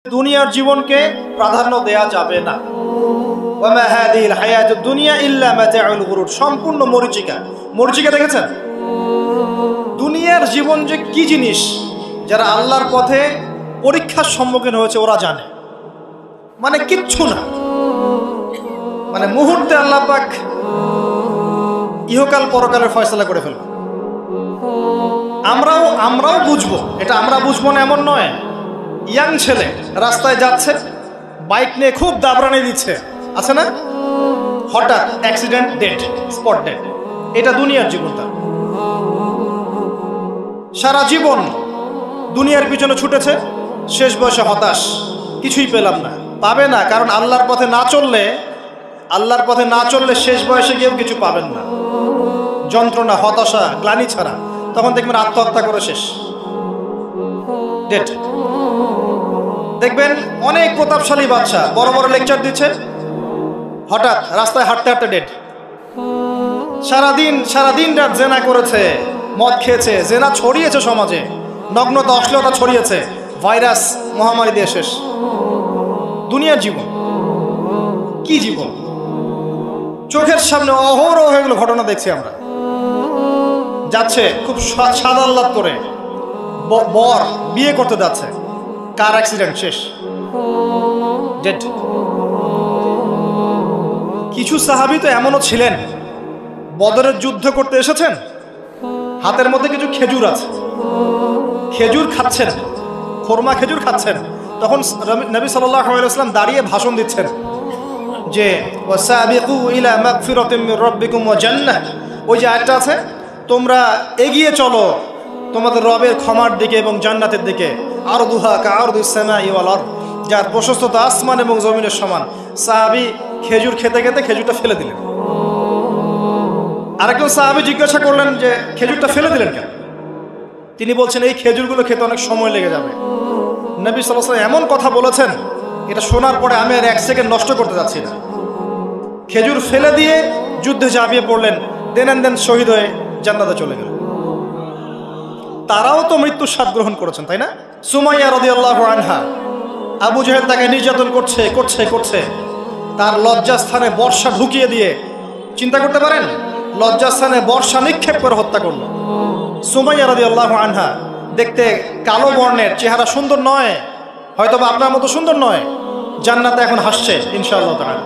দুনিয়ার জীবনকে প্রাধান্য দেয়া যাবে না। ওয়ামা হাদিহিল হায়াতুদ দুনিয়া ইল্লা মাতাউল গুরুর, সম্পূর্ণ মরীচিকা। মরীচিকা দেখেছেন? দুনিয়ার জীবন যে কি জিনিস, যারা আল্লাহর পথে পরীক্ষার সম্মুখীন হয়েছে ওরা জানে। মানে কিচ্ছু না, মানে মুহূর্তে আল্লাহ পাক ইহকাল পরকালের ফয়সালা করে ফেলবে। আমরাও বুঝবো, এটা আমরা বুঝবো না এমন নয়। ইয়াং ছেলে রাস্তায় যাচ্ছে, বাইক নিয়ে খুব দাবরানি দিচ্ছে, আছে না? হঠাৎ অ্যাক্সিডেন্ট, ডেড, স্পট ডেড। এটা দুনিয়ার জীবনটা। সারা জীবন দুনিয়ার পিছনে ছুটেছে, শেষ বয়সে হতাশ, কিছুই পেলাম না। পাবে না, কারণ আল্লাহর পথে না চললে শেষ বয়সে গিয়েও কিছু পাবেন না। যন্ত্রণা, হতাশা, গ্লানি ছাড়া। তখন দেখবেন আত্মহত্যা করে শেষ, ডেড। দেখবেন অনেক প্রতাপশালী বাচ্চা বড় বড় লেকচার দিচ্ছে, হঠাৎ রাস্তায় হাঁটতে হাঁটতে ডেড। সারাদিন রাত জেনা করেছে, মদ খেয়েছে, জেনা ছড়িয়েছে সমাজে, নগ্নতা, অশ্লীলতা ছড়িয়েছে, ভাইরাস, মহামারী দিয়ে শেষ। দুনিয়ার জীবন কি জীবন! চোখের সামনে অহরহ এগুলো ঘটনা দেখছি আমরা। যাচ্ছে খুব সাদা আহ্লাদ করে, বর বিয়ে করতে যাচ্ছে, কার অ্যাক্সিডেন্ট, শেষ, ডেড। কিছু সাহাবী তো এমনও ছিলেন, বদরের যুদ্ধ করতে এসেছেন, হাতের মধ্যে কিছু খেজুর আছে, খেজুর খাচ্ছেন, খোরমা খেজুর খাচ্ছেন। তখন নবী সাল্লাল্লাহু আলাইহি ওয়াসাল্লাম দাঁড়িয়ে ভাষণ দিচ্ছেন যে ওয়াসাবিকু ইলা মাগফিরাতিম মির রাব্বিকুম ওয়া জান্নাহ। ওই যে আয়াতটা আছে, তোমরা এগিয়ে চলো তোমাদের রবের ক্ষমার দিকে এবং জান্নাতের দিকে। আরদুহা কাআরদিস সামাই ওয়াল আরদ, যার প্রশস্ততা আসমান এবং জমিনের সমান। সাহাবী খেজুর খেতে খেতে খেজুরটা ফেলে দিলেন। আরেকজন সাহাবী জিজ্ঞাসা করলেন যে খেজুরটা ফেলে দিলেন কেন? তিনি বলছেন এই খেজুরগুলো খেতে অনেক সময় লেগে যাবে। নবী সাল্লাল্লাহু আলাইহি ওয়াসাল্লাম এমন কথা বলেছেন, এটা শোনার পরে আমি আর এক সেকেন্ড নষ্ট করতে যাচ্ছি না। খেজুর ফেলে দিয়ে যুদ্ধে ঝাঁপিয়ে পড়লেন, দেন শহীদ হয়ে জান্নাতে চলে গেলেন। তারাও তো মৃত্যুর স্বাদ গ্রহণ করেছেন, তাই না? সুমাইয়া রাদিয়াল্লাহু আনহা, আবু জাহেল তাকে নির্যাতন করছে, তার লজ্জাস্থানে বর্ষা ঢুকিয়ে দিয়ে, চিন্তা করতে পারেন, লজ্জাস্থানে বর্ষা নিক্ষেপ করে হত্যা করল। সুমাইয়া রাদিয়াল্লাহু আনহা দেখতে কালো বর্ণের, চেহারা সুন্দর নয়, হয়তোবা আপনার মতো সুন্দর নয়, জান্নাতে এখন হাসছে ইনশাআল্লাহ তাআলা।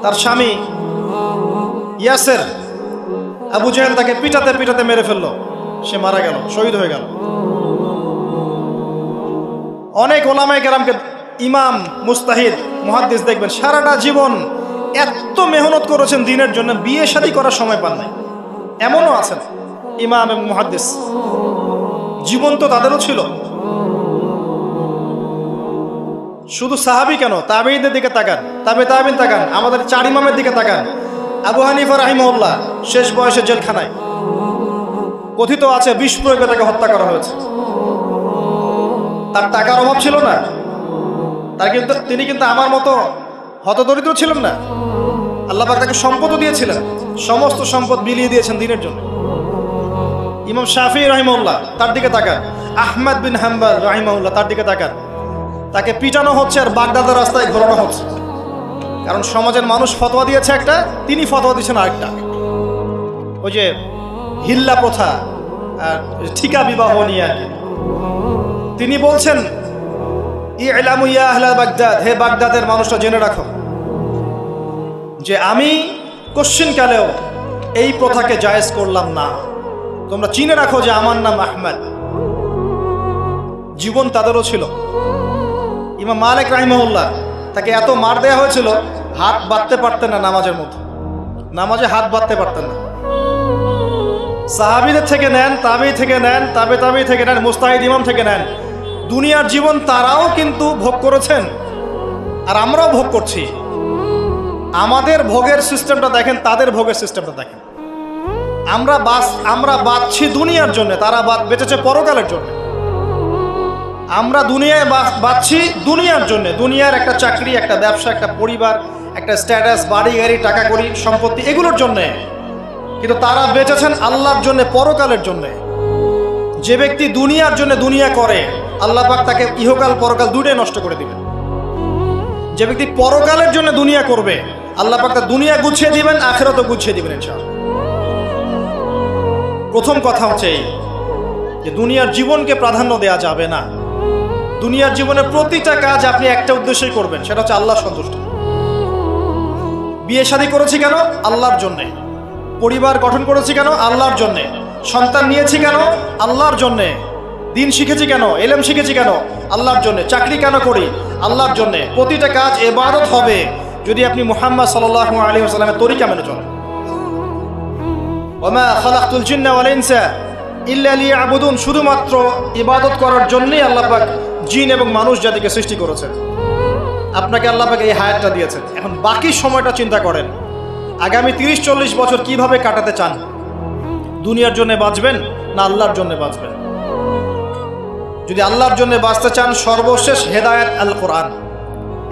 তার স্বামী ইয়াসের, আবু জাহেল তাকে পিটাতে মেরে ফেললো, সে মারা গেল, শহীদ হয়ে গেল। অনেক ওলামায়ে কেরামকে, ইমাম, মুস্তাহিদ, মুহাদ্দিস দেখবেন সারাটা জীবন এত মেহনত করেছেন দ্বীনের জন্য, বিয়ে শাদী করার সময় পান নাই। এমনও আছেন ইমাম এবং মুহাদ্দিস, জীবন তো তাদেরও ছিল। শুধু সাহাবী কেন, তাবেঈদের দিকে তাকান, তাবেঈন তাকান, আমাদের 4 ইমামের দিকে তাকান। আবু হানিফা রাহিমাহুল্লাহ শেষ বয়সে জেলখানায়, কথিত আছে বিষ প্রয়োগে তাকে হত্যা করা হয়েছে। তার টাকার অভাব ছিল না, তিনি কিন্তু আমার মতো হতদরিদ্র ছিলেন না। আল্লাহ পাক তাকে সম্পদও দিয়েছিলেন, সমস্ত সম্পদ বিলিয়ে দিয়েছেন দ্বীনের জন্য। ইমাম শাফিঈ রাহিমাহুল্লাহ, তার দিকে তাকান। আহমদ বিন হাম্বল রাহিমাহুল্লাহ, তার দিকে তাকান। তাকে পিটানো হচ্ছে আর বাগদাদের রাস্তায় ঘোরানো হচ্ছে, কারণ সমাজের মানুষ ফতোয়া দিয়েছে একটা, তিনি ফতোয়া দিয়েছেন আরেকটা। ওই যে হিল্লা প্রথা আর ঠিকা বিবাহ নিয়ে আর কি। তিনি বলছেন ইলামু ইয়া আহলা বাগদাদ, হে বাগদাদের মানুষরা জেনে রাখো যে আমি কশ্চিনকালেও এই প্রথাকে জায়েজ করলাম না। তোমরা চিনে রাখো যে আমার নাম আহমদ। জীবন তাদেরও ছিল। ইমাম মালিক রাহিমাহুল্লাহ, তাকে এত মার দেয়া হয়েছিল, হাত বাঁধতে পারতেন না নামাজের মধ্যে, নামাজে হাত বাঁধতে পারতেন না। সাহাবীদের থেকে নেন, তাবেঈ থেকে নেন, তাবেঈ থেকে নেন, মুস্তাহিদ ইমাম থেকে নেন, দুনিয়ার জীবন তারাও কিন্তু ভোগ করেছেন, আর আমরাও ভোগ করছি। আমাদের ভোগের সিস্টেমটা দেখেন, তাদের ভোগের সিস্টেমটা দেখেন। আমরা বাঁচছি দুনিয়ার জন্য, তারা বেঁচেছে পরকালের জন্য। আমরা দুনিয়ায় বাঁচছি দুনিয়ার জন্য, দুনিয়ার একটা চাকরি, একটা ব্যবসা, একটা পরিবার, একটা স্ট্যাটাস, বাড়ি গাড়ি, টাকা কড়ি, সম্পত্তি, এগুলোর জন্য। কিন্তু তারা বেঁচেছেন আল্লাহর জন্য, পরকালের জন্য। যে ব্যক্তি দুনিয়ার জন্য দুনিয়া করে আল্লাহ পাক তাকে ইহকাল পরকাল দুটোই নষ্ট করে দিবেন। যে ব্যক্তি পরকালের জন্য দুনিয়া করবে আল্লাহ পাক তার দুনিয়া গুছিয়ে দিবেন, আখিরাতও গুছিয়ে দিবেন ইনশাআল্লাহ। প্রথম কথা হচ্ছে এই যে দুনিয়ার জীবনকে প্রাধান্য দেওয়া যাবে না। দুনিয়ার জীবনের প্রতিটা কাজ আপনি একটা উদ্দেশ্যই করবেন, সেটা হচ্ছে আল্লাহ সন্তুষ্ট। বিয়ে শাদী করেছি কেন? আল্লাহর জন্যে। পরিবার গঠন করেছি কেন? আল্লাহর জন্যে। সন্তান নিয়েছি কেন? আল্লাহর জন্যে। দিন শিখেছি কেন? ইলম শিখেছি কেন? আল্লাহর জন্যে। চাকরি কেন করি? আল্লাহর জন্যে। প্রতিটা কাজ ইবাদত হবে যদি আপনি মুহাম্মদ সাল্লাল্লাহু আলাইহি ওয়াসাল্লামের তরিকা মেনে চলেন। ওয়া মা খালাকতুল জিন্না ওয়াল ইনসা ইল্লা লিয়াবুদুন, শুধুমাত্র ইবাদত করার জন্যই আল্লাহ পাক জিন এবং মানুষ জাতিকে সৃষ্টি করেছেন। আপনাকে আল্লাহ পাক এই হায়াতটা দিয়েছেন। এখন বাকি সময়টা চিন্তা করেন, আগামী 30-40 বছর কিভাবে কাটাতে চান? দুনিয়ার জন্য বাঁচবেন না আল্লাহর জন্য বাঁচবেন? যদি আল্লাহর জন্য বাঁচতে চান, সর্বশেষ হেদায়েত আল কোরআন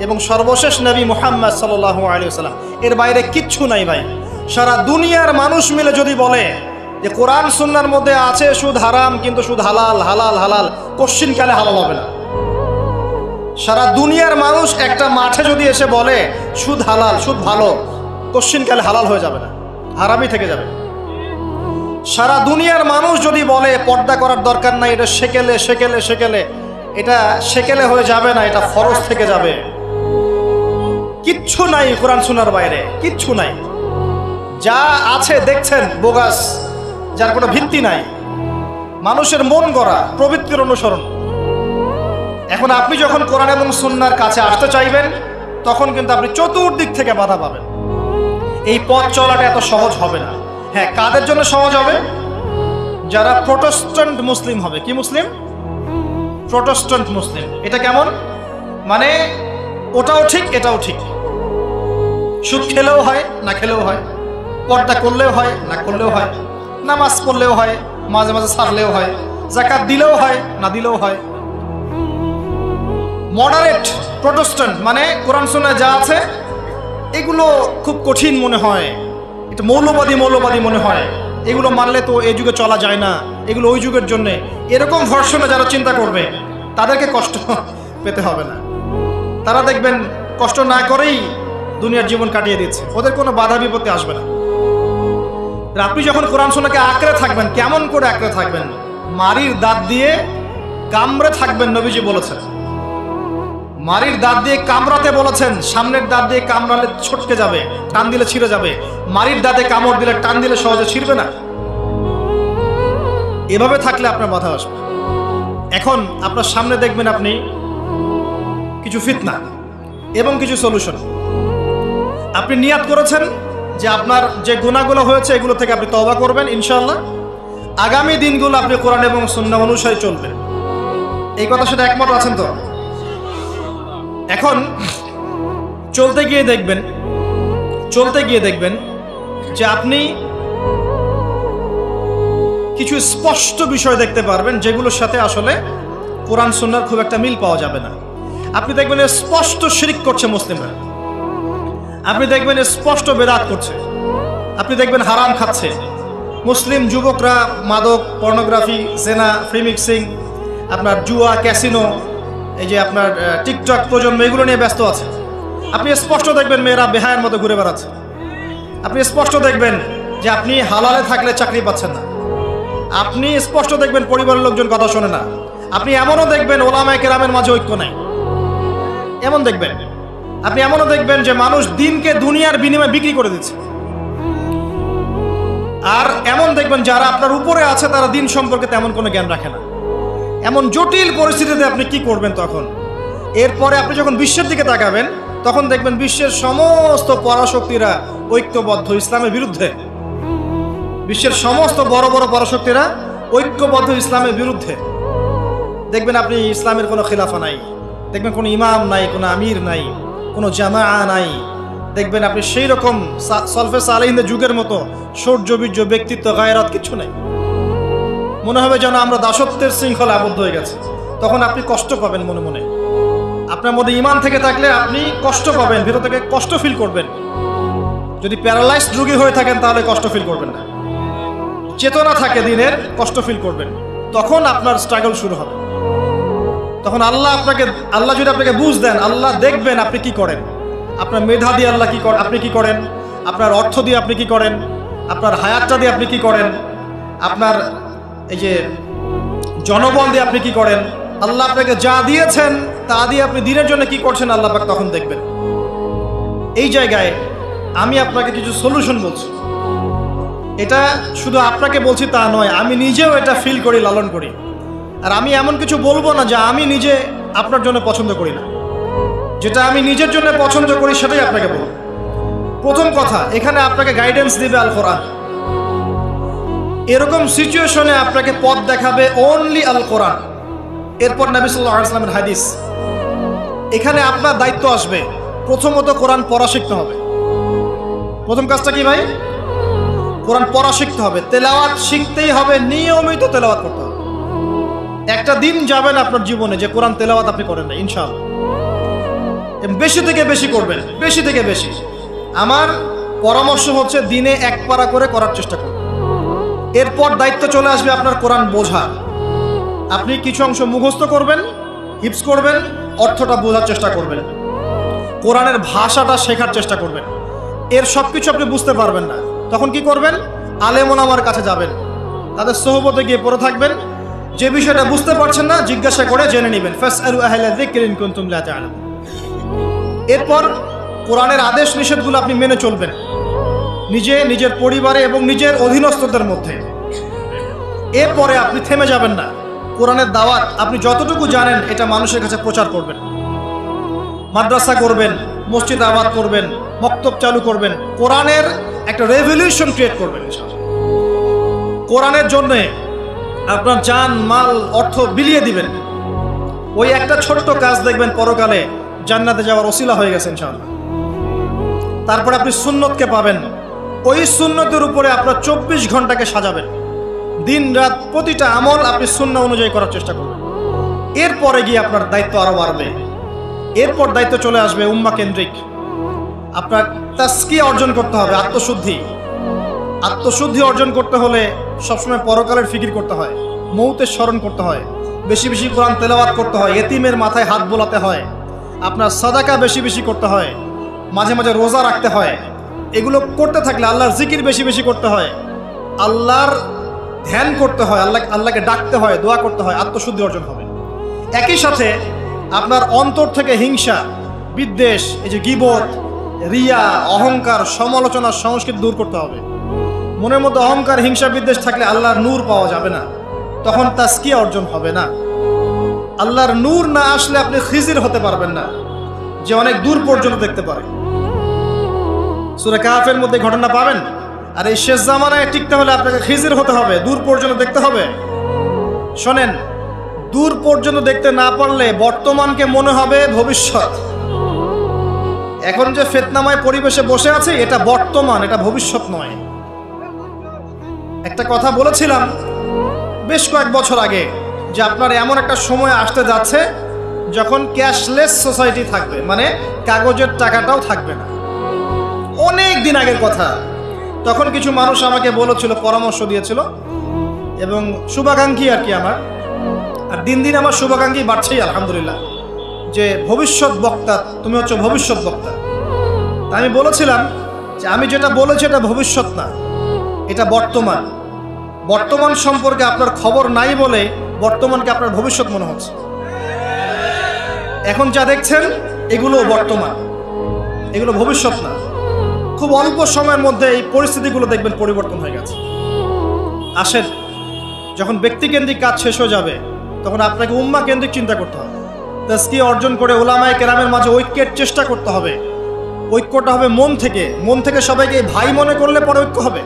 এবং সর্বশেষ নবী মুহাম্মদ সাল্লাল্লাহু আলাইহি ওয়াসাল্লাম, এর বাইরে কিচ্ছু নাই ভাই। সারা দুনিয়ার মানুষ মিলে যদি বলে যে কোরআন সুন্নাহর মধ্যে আছে সুদ হারাম, কিন্তু সুদ হালাল, হালাল হালাল, কোশ্চিন কালে হালাল হবে না। সারা দুনিয়ার মানুষ একটা মাঠে যদি এসে বলে সুদ হালাল, সুদ ভালো, কোশ্চিন কালে হালাল হয়ে যাবে না, হারামই থেকে যাবে। সারা দুনিয়ার মানুষ যদি বলে পর্দা করার দরকার নাই, এটা সেকেলে সেকেলে সেকেলে, এটা সেকেলে হয়ে যাবে না, এটা ফরজ থেকে যাবে। কিচ্ছু নাই কোরআন সুন্নাহর বাইরে, কিচ্ছু নাই। যা আছে দেখছেন বোগাস, যার কোনো ভিত্তি নাই, মানুষের মন গড়া প্রবৃত্তির অনুসরণ। এখন আপনি যখন কোরআন এবং সুন্নাহর কাছে আসতে চাইবেন, তখন কিন্তু আপনি চতুর্দিক থেকে বাধা পাবেন। এই পথ চলাটা এত সহজ হবে না। হ্যাঁ, কাদের জন্য সহজ হবে? যারা প্রোটেস্ট্যান্ট মুসলিম হবে। কি মুসলিম? প্রোটেস্ট্যান্ট মুসলিম। এটা কেমন? মানে ওটাও ঠিক এটাও ঠিক, সুদ খেলেও হয় না খেলেও হয়, পর্দা করলেও হয় না করলেও হয়, নামাজ পড়লেও হয়, মাঝে মাঝে ছাড়লেও হয়, যাকাত দিলেও হয় না দিলেও হয়। মডারেট প্রোটেস্ট্যান্ট মানে কোরআন সুন্নাহ যা আছে এগুলো খুব কঠিন মনে হয়, এটা মৌলবাদী মনে হয়, এগুলো মানলে তো এই যুগে চলা যায় না, এগুলো ওই যুগের জন্যে। এরকম ভার্সনে যারা চিন্তা করবে তাদেরকে কষ্ট পেতে হবে না। তারা দেখবেন কষ্ট না করেই দুনিয়ার জীবন কাটিয়ে দিচ্ছে, ওদের কোনো বাধা বিপত্তি আসবে না। আপনি যখন কোরআন সুন্নাহকে আঁকড়ে থাকবেন, কেমন করে আঁকড়ে থাকবেন? মারির দাঁত দিয়ে কামড়ে থাকবেন, নবীজি বলেছেন। মারির দাঁত দিয়ে কামড়াতে বলেছেন, সামনের দাঁত দিয়ে কামড়ালে ছটকে যাবে, টান দিলে ছিঁড়ে যাবে। মারির দাঁতে কামড় দিলে, টান দিলে সহজে ছিঁড়বে না। এভাবে থাকলে আপনার বাধা আসবে। এখন আপনার সামনে দেখবেন আপনি কিছু ফিতনা এবং কিছু সলিউশন। আপনি নিয়াত করেছেন যে আপনার যে গুনাহগুলো হয়েছে এগুলো থেকে আপনি তওবা করবেন ইনশাআল্লাহ। আগামী দিনগুলো আপনি কোরআন এবং সুন্নাহ অনুসারে চলবেন। এই কথার সাথে একমত আছেন তো? এখন চলতে গিয়ে দেখবেন যে আপনি কিছু স্পষ্ট বিষয় দেখতে পারবেন যেগুলোর সাথে আসলে কোরআন সুন্নাহর খুব একটা মিল পাওয়া যাবে না। আপনি দেখবেন স্পষ্ট শিরক করছে মুসলিমরা, আপনি দেখবেন স্পষ্ট বেদাত করছে, আপনি দেখবেন হারাম খাচ্ছে। মুসলিম যুবকরা মাদক, পর্নোগ্রাফি, জেনা, ফ্রি মিক্সিং, আপনার জুয়া, ক্যাসিনো, এই যে আপনার টিকটক প্রজন্ম, এগুলো নিয়ে ব্যস্ত আছে। আপনি স্পষ্ট দেখবেন মেয়েরা বেহায়ের মতো ঘুরে বেড়াচ্ছে। আপনি স্পষ্ট দেখবেন যে আপনি হালালে থাকলে চাকরি পাচ্ছেন না। আপনি স্পষ্ট দেখবেন পরিবারের লোকজন কথা শোনে না। আপনি এমনও দেখবেন ওলামায়ে কেরামের মাঝে ঐক্য নাই, এমন দেখবেন। আপনি এমনও দেখবেন যে মানুষ দিনকে দুনিয়ার বিনিময়ে বিক্রি করে দিচ্ছে। আর এমন দেখবেন যারা আপনার উপরে আছে তারা দিন সম্পর্কে তেমন কোনো জ্ঞান রাখে না। এমন জটিল পরিস্থিতিতে আপনি কি করবেন তখন? এরপরে আপনি যখন বিশ্বের দিকে তাকাবেন তখন দেখবেন বিশ্বের সমস্ত পরাশক্তিরা ঐক্যবদ্ধ ইসলামের বিরুদ্ধে। বিশ্বের সমস্ত বড় বড় পরাশক্তিরা ঐক্যবদ্ধ ইসলামের বিরুদ্ধে। দেখবেন আপনি ইসলামের কোনো খিলাফা নাই, দেখবেন কোনো ইমাম নাই, কোনো আমির নাই, কোনো জামাআ নাই। দেখবেন আপনি সেই রকম সলফে সালেহিনদের যুগের মতো শৌর্য, বীর্য, ব্যক্তিত্ব, গায়রাত কিছু নাই। মনে হবে যেন আমরা দাসত্বের শৃঙ্খলা আবদ্ধ হয়ে গেছে। তখন আপনি কষ্ট পাবেন মনে মনে। আপনার মধ্যে ঈমান থেকে থাকলে আপনি কষ্ট পাবেন, ভিতর থেকে কষ্ট ফিল করবেন। যদি প্যারালাইজড রোগী হয়ে থাকেন তাহলে কষ্ট ফিল করবেন না। চেতনা থাকে দিনের, কষ্ট ফিল করবেন। তখন আপনার স্ট্রাগল শুরু হবে। তখন আল্লাহ যদি আপনাকে বুঝ দেন, আল্লাহ দেখবেন আপনি কি করেন। আপনার মেধা দিয়ে আল্লাহ আপনি কি করেন, আপনার অর্থ দিয়ে আপনি কি করেন, আপনার হায়াতটা দিয়ে আপনি কি করেন, আপনার এই যে জনবল দিয়ে আপনি কি করেন, আল্লাহ আপনাকে যা দিয়েছেন তা দিয়ে আপনি দিনের জন্য কি করছেন, আল্লাহ পাক তখন দেখবেন। এই জায়গায় আমি আপনাকে কিছু সলিউশন বলছি। এটা শুধু আপনাকে বলছি তা নয়, আমি নিজেও এটা ফিল করি, লালন করি। আর আমি এমন কিছু বলবো না যা আমি নিজে আপনার জন্য পছন্দ করি না। যেটা আমি নিজের জন্য পছন্দ করি সেটাই আপনাকে বলবো। প্রথম কথা, এখানে আপনাকে গাইডেন্স দিবে আল কোরআন। এরকম সিচুয়েশনে আপনাকে পথ দেখাবে অনলি আল কোরআন। এরপর নবী সাল্লাল্লাহু আলাইহি ওয়াসাল্লামের হাদিস। এখানে আপনার দায়িত্ব আসবে প্রথমত কোরআন পড়া শিখতে হবে। প্রথম কাজটা কি ভাই? কোরআন পড়া শিখতে হবে, তেলাওয়াত শিখতেই হবে, নিয়মিত তেলাওয়াত করতে হবে। একটা দিন যাবেন আপনার জীবনে যে কোরআন তেলাওয়াত আপনি করেন না, ইনশাআল্লাহ। বেশি থেকে বেশি করবেন, বেশি থেকে বেশি। আমার পরামর্শ হচ্ছে দিনে এক পারা করে করার চেষ্টা করুন। এরপর দায়িত্ব চলে আসবে আপনার কোরআন বোঝা। আপনি কিছু অংশ মুখস্থ করবেন, হিফজ করবেন, অর্থটা বোঝার চেষ্টা করবেন, কোরআনের ভাষাটা শেখার চেষ্টা করবেন। এর সব কিছু আপনি বুঝতে পারবেন না, তখন কি করবেন? আলেম ওলামার কাছে যাবেন, তাদের সোহবতে গিয়ে পড়ে থাকবেন। যে বিষয়টা বুঝতে পারছেন না জিজ্ঞাসা করে জেনে নেবেন। ফাসআলু আহলা যিকরি ইন কুনতুম লা তা'লামুন। এরপর কোরআনের আদেশ নিষেধগুলো আপনি মেনে চলবেন, নিজের পরিবারে এবং নিজের অধীনস্থদের মধ্যে। এরপরে আপনি থেমে যাবেন না। কোরআনের দাওয়াত আপনি যতটুকু জানেন এটা মানুষের কাছে প্রচার করবেন। মাদ্রাসা করবেন, মসজিদ আবাদ করবেন, মক্তব চালু করবেন, কোরআনের একটা রেভলিউশন ক্রিয়েট করবেন। কোরআনের জন্য আপনার জান মাল অর্থ বিলিয়ে দিবেন। ওই একটা ছোট্ট কাজ দেখবেন পরকালে জান্নাতে যাওয়ার ওসিলা হয়ে গেছে ইনশাআল্লাহ। তারপরে আপনি সুন্নতকে পাবেন। ওই সুন্নতের উপরে আপনার 24 ঘন্টাকে সাজাবেন। দিন রাত প্রতিটা আমল আপনি সুন্নাহ অনুযায়ী করার চেষ্টা করবেন। এরপরে গিয়ে আপনার দায়িত্ব আরো বাড়বে। এরপর দায়িত্ব চলে আসবে উম্মাহ কেন্দ্রিক। আপনার তাসকিয়া অর্জন করতে হবে, আত্মশুদ্ধি। আত্মশুদ্ধি অর্জন করতে হলে সবসময় পরকালের ফিকির করতে হয়, মৌতের স্মরণ করতে হয়, বেশি বেশি কোরআন তেলাওয়াত করতে হয়, এতিমের মাথায় হাত বোলাতে হয়, আপনার সাদাকা বেশি বেশি করতে হয়, মাঝে মাঝে রোজা রাখতে হয়। এগুলো করতে থাকলে আল্লাহর জিকির বেশি বেশি করতে হয়, আল্লাহর ধ্যান করতে হয়, আল্লাহকে ডাকতে হয়, দোয়া করতে হয়, আত্মশুদ্ধি অর্জন হবে। একই সাথে আপনার অন্তর থেকে হিংসা, বিদ্বেষ, এই যে গীবত, রিয়া, অহংকার, সমালোচনার সংস্কৃতি দূর করতে হবে। মনের মধ্যে অহংকার, হিংসা, বিদ্বেষ থাকলে আল্লাহর নূর পাওয়া যাবে না, তখন তাসকিয়া অর্জন হবে না। আল্লাহর নূর না আসলে আপনি খিজির হতে পারবেন না, যে অনেক দূর পর্যন্ত দেখতে পারে। সূরা কাহফের মধ্যে ঘটনা পাবেন। আর এই শেষ জামানায় টিকতে হলে আপনাকে খিজির হতে হবে, দূর পর্যন্ত দেখতে হবে। শোনেন, দূর পর্যন্ত দেখতে না পারলে বর্তমানকে মনে হবে ভবিষ্যৎ। এখন যে ফিতনাময় পরিবেশে বসে আছে এটা বর্তমান, এটা ভবিষ্যৎ নয়। একটা কথা বলেছিলাম বেশ কয়েক বছর আগে যে আপনার এমন একটা সময় আসতে যাচ্ছে যখন ক্যাশলেস সোসাইটি থাকবে, মানে কাগজের টাকাটাও থাকবে না। অনেক দিন আগের কথা। তখন কিছু মানুষ আমাকে বলেছিল, পরামর্শ দিয়েছিল এবং শুভাকাঙ্ক্ষী আর কি আমার। আর দিন দিন আমার শুভাকাঙ্ক্ষী বাড়ছেই আলহামদুলিল্লাহ, যে ভবিষ্যৎ বক্তা, তুমি হচ্ছে ভবিষ্যৎ বক্তা। আমি বলেছিলাম যে আমি যেটা বলেছি এটা ভবিষ্যৎ না, এটা বর্তমান। বর্তমান সম্পর্কে আপনার খবর নাই বলে বর্তমানকে আপনার ভবিষ্যৎ মনে হচ্ছে। এখন যা দেখছেন এগুলো বর্তমান, এগুলো ভবিষ্যৎ না। খুব অল্প সময়ের মধ্যে এই পরিস্থিতিগুলো দেখবেন পরিবর্তন হয়ে গেছে। আসেন, যখন ব্যক্তিকেন্দ্রিক কাজ শেষ হয়ে যাবে তখন আপনাকে উম্মাহ কেন্দ্রিক চিন্তা করতে হবে। তাসকিয়া অর্জন করে উলামায়ে কেরামের মাঝে ঐক্যের চেষ্টা করতে হবে। ঐক্যটা হবে মন থেকে। মন থেকে সবাইকে ভাই মনে করলে পরে ঐক্য হবে।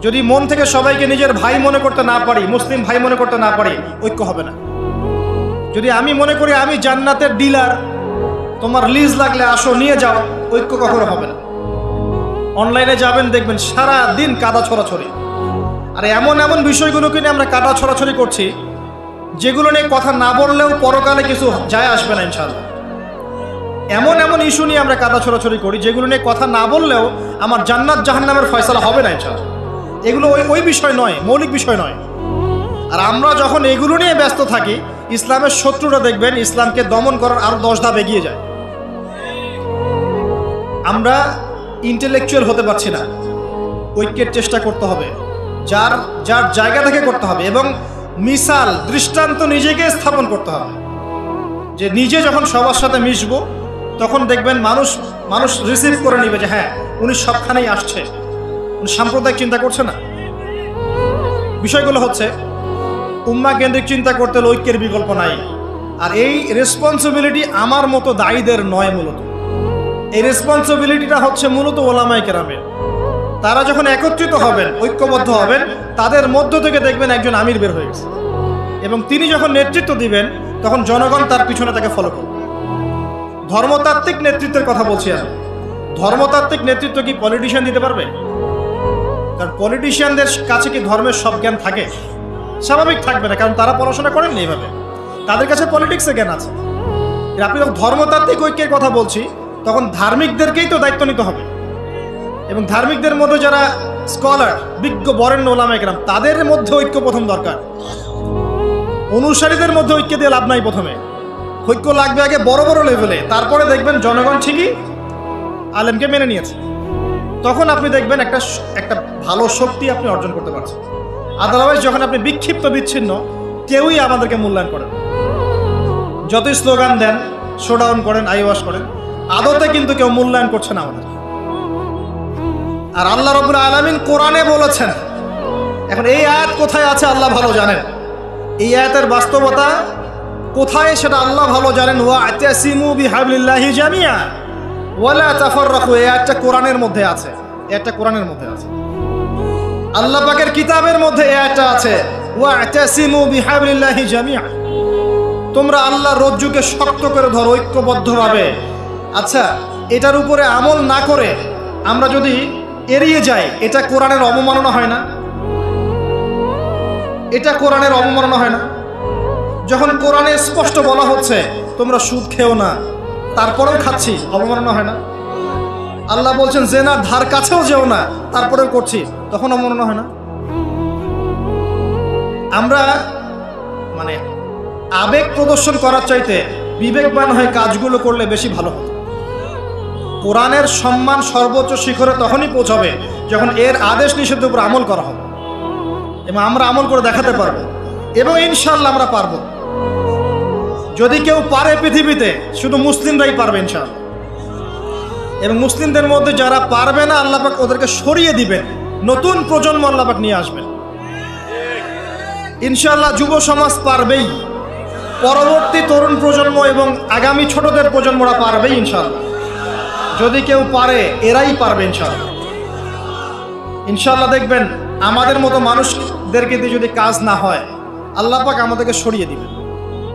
যদি মন থেকে সবাইকে নিজের ভাই মনে করতে না পারি, মুসলিম ভাই মনে করতে না পারি, ঐক্য হবে না। যদি আমি মনে করি আমি জান্নাতের ডিলার, তোমার লিজ লাগলে আসো নিয়ে যাও, ঐক্য কখনো হবে না। অনলাইনে যাবেন দেখবেন সারা দিন কাদা ছড়াছড়ি। আর এমন এমন বিষয়গুলোকে নিয়ে আমরা কাদা ছড়াছড়ি করছি যেগুলো নিয়ে কথা না বললেও পরকালে কিছু যায় আসবে না ইনশাআল্লাহ। এমন এমন ইস্যু নিয়ে আমরা কাদা ছড়াছড়ি করি যেগুলো নিয়ে কথা না বললেও আমার জান্নাত জাহান্নামের ফয়সালা হবে না ইনশাআল্লাহ। এগুলো ওই বিষয় নয়, মৌলিক বিষয় নয়। আর আমরা যখন এগুলো নিয়ে ব্যস্ত থাকি, ইসলামের শত্রুরা দেখবেন ইসলামকে দমন করার আরো 10 ধাপ এগিয়ে যায়। আমরা ইন্টেলেকচুয়াল হতে পারছি না, ঐক্যের চেষ্টা করতে হবে, যার যার জায়গা থেকে করতে হবে, এবং মিসাল দৃষ্টান্ত নিজেকে স্থাপন করতে হবে যে নিজে যখন সবার সাথে মিশবো তখন দেখবেন মানুষ রিসিভ করে নিবে যে হ্যাঁ উনি সবখানেই আসছে, উনি সাম্প্রদায়িক চিন্তা করছে না। বিষয়গুলো হচ্ছে উম্মাহ কেন্দ্রিক চিন্তা করতে হলে ঐক্যের বিকল্প নাই। আর এই রেসপন্সিবিলিটি আমার মতো দায়ীদের নয়, মূলত এই রেসপন্সিবিলিটিটা হচ্ছে মূলত ওলামায়ে কেরামের। তারা যখন একত্রিত হবেন, ঐক্যবদ্ধ হবেন, তাদের মধ্য থেকে দেখবেন একজন আমির বের হয়ে গেছে, এবং তিনি যখন নেতৃত্ব দিবেন তখন জনগণ তার পিছনে তাকে ফলো করবে। ধর্মতাত্ত্বিক নেতৃত্বের কথা বলছি আমি। ধর্মতাত্ত্বিক নেতৃত্ব কি পলিটিশিয়ান দিতে পারবে? কারণ পলিটিশিয়ানদের কাছে কি ধর্মের সব জ্ঞান থাকে? স্বাভাবিক থাকবে না, কারণ তারা পড়াশোনা করেন না এইভাবে, তাদের কাছে পলিটিক্সের জ্ঞান আছে। আপনি যখন ধর্মতাত্ত্বিক ঐক্যের কথা বলছি তখন ধার্মিকদেরকেই তো দায়িত্ব নিতে হবে, এবং ধার্মিকদের মধ্যে যারা স্কলার, বিজ্ঞ বরেণ্য ওলামায়ে কেরাম, তাদের মধ্যে ঐক্য প্রথম দরকার। অনুসারীদের মধ্যে ঐক্য দিয়ে লাভ নাই। প্রথমে ঐক্য লাগবে আগে বড় বড় লেভেলে, তারপরে দেখবেন জনগণ ঠিকই আলেমকে মেনে নিয়েছে, তখন আপনি দেখবেন একটা ভালো শক্তি আপনি অর্জন করতে পারছেন। আদারওয়াইজ যখন আপনি বিক্ষিপ্ত বিচ্ছিন্ন, কেউই আমাদেরকে মূল্যায়ন করেন, যতই স্লোগান দেন, শোডাউন করেন, আইওয়াশ করেন, আদতে কিন্তু কেউ মূল্যায়ন করছে না আমাদের। আর আল্লাহ রাব্বুল আলামিন কোরআনে বলেছেন, এখন এই আয়াত কোথায় আছে আল্লাহ ভালো জানেন, এই আয়াতের বাস্তবতা কোথায় সেটা আল্লাহ ভালো জানেন। ওয়া'তাসিমু বিহাবলিল্লাহি জামিআ ওয়ালা তাফাররাকু, এই আয়াতটা কোরআনের মধ্যে আছে, এই আয়াতটা কোরআনের মধ্যে আছে, আল্লাহ পাকের কিতাবের মধ্যে এই আয়াতটা আছে, ওয়া'তাসিমু বিহাবলিল্লাহি জামিআ, তোমরা আল্লাহর রজ্জুকে শক্ত করে ধরো ঐক্যবদ্ধভাবে। আচ্ছা, এটার উপরে আমল না করে আমরা যদি এড়িয়ে যাই, এটা কোরআনের অবমাননা হয় না? এটা কোরআনের অবমাননা হয় না? যখন কোরআনে স্পষ্ট বলা হচ্ছে তোমরা সুদ খেও না, তারপরেও খাচ্ছি, অবমাননা হয় না? আল্লাহ বলছেন জেনার ধার কাছেও যেও না, তারপরেও করছি, তখন অবমাননা হয় না? আমরা মানে আবেগ প্রদর্শন করার চাইতে বিবেকবান হয়ে কাজগুলো করলে বেশি ভালো হতো। কোরআনের সম্মান সর্বোচ্চ শিখরে তখনই পৌঁছাবে যখন এর আদেশ নিষেধের উপর আমল করা হবে, এবং আমরা আমল করে দেখাতে পারবো, এবং ইনশাআল্লাহ আমরা পারবো। যদি কেউ পারে পৃথিবীতে, শুধু মুসলিমরাই পারবে ইনশাআল্লাহ। এবং মুসলিমদের মধ্যে যারা পারবে না, আল্লাহ পাক ওদেরকে সরিয়ে দিবেন, নতুন প্রজন্ম আল্লাহ পাক নিয়ে আসবেন ইনশাআল্লাহ। যুব সমাজ পারবেই, পরবর্তী তরুণ প্রজন্ম এবং আগামী ছোটদের প্রজন্মরা পারবেই ইনশাআল্লাহ। যদি কেউ পারে, এরাই পারবে ইনশাআল্লাহ। ইনশাআল্লাহ দেখবেন আমাদের মতো মানুষদেরকে দিয়ে যদি কাজ না হয়, আল্লাহ পাক আমাদেরকে সরিয়ে দিবেন,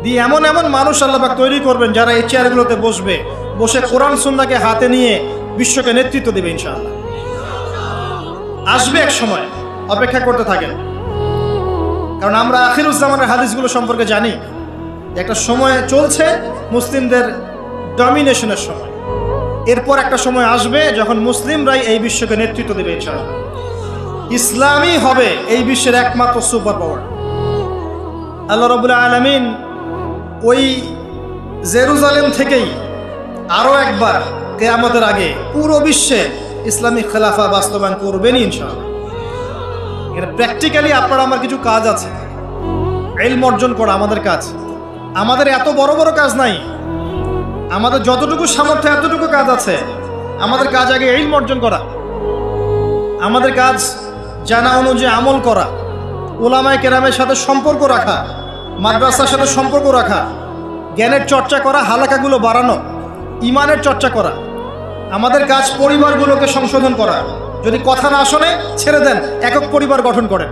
দিয়ে এমন এমন মানুষ আল্লাহ পাক তৈরি করবেন যারা এই চেয়ারগুলোতে বসবে, বসে কোরআন সুন্নাহকে হাতে নিয়ে বিশ্বকে নেতৃত্ব দেবে ইনশাআল্লাহ। আসবে এক সময়, অপেক্ষা করতে থাকেন। কারণ আমরা আখিরুজ্জামানের হাদিসগুলো সম্পর্কে জানি, একটা সময় চলছে মুসলিমদের ডমিনেশনের সময়, এরপর একটা সময় আসবে যখন মুসলিমরাই এই বিশ্বকে নেতৃত্ব দেবে ইনশাআল্লাহ। ইসলামই হবে এই বিশ্বের একমাত্র সুপার পাওয়ার। আল্লাহ রাব্বুল আলামিন ওই জেরুজালেম থেকেই আরও একবার কিয়ামতের আগে পুরো বিশ্বে ইসলামী খেলাফা বাস্তবায়ন করবেন ইনশাআল্লাহ। এটা প্র্যাকটিক্যালি আপনার আমার কিছু কাজ আছে, ইলম অর্জন করা আমাদের কাজ। আমাদের এত বড় বড় কাজ নাই, আমাদের যতটুকু সামর্থ্য এতটুকু কাজ আছে। আমাদের কাজ আগে ইলম অর্জন করা, আমাদের কাজ জানা অনুযায়ী আমল করা, উলামায়ে কেরামের সাথে সম্পর্ক রাখা, মাদ্রাসার সাথে সম্পর্ক রাখা, জ্ঞানের চর্চা করা, হালাকাগুলো বাড়ানো, ইমানের চর্চা করা। আমাদের কাজ পরিবারগুলোকে সংশোধন করা। যদি কথা না শোনে ছেড়ে দেন, একক পরিবার গঠন করেন।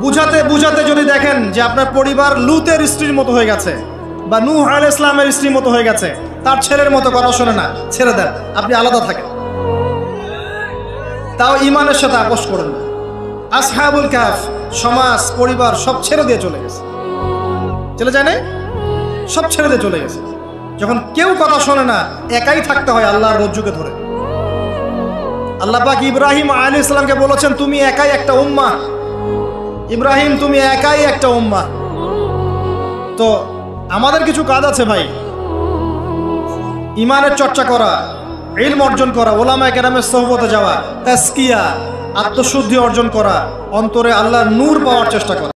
বুঝাতে বুঝাতে যদি দেখেন যে আপনার পরিবার লুতের স্ত্রীর মতো হয়ে গেছে, বা নূহ আলাইহিস সালামের স্ত্রীর মতো হয়ে গেছে, তার ছেলের মতো কথা শোনে না, ছেড়ে দেন, আপনি আলাদা থাকেন। তাও ইমানের সাথে আপোষ করেন না। আসহাবুল কাহফ সমাজ, পরিবার সব ছেড়ে দিয়ে চলে গেছে, চলে যায় না, সব ছেড়ে দিয়ে চলে গেছে। যখন কেউ কথা শোনে না, একাই থাকতে হয় আল্লাহর রজ্জুকে ধরে। আল্লাহ পাক ইব্রাহিম আলাইহিস সালামকে বলেছেন, তুমি একাই একটা উম্মাহ, ইব্রাহিম তুমি একাই একটা উম্মাহ। তো আমাদের কিছু কাজ আছে ভাই, ইমানের চর্চা করা, ইলম অর্জন করা, ওলামায়ে কেরামের সোহবতে যাওয়া, তাজকিয়া, আত্মশুদ্ধি অর্জন করা, অন্তরে আল্লাহর নূর পাওয়ার চেষ্টা করা।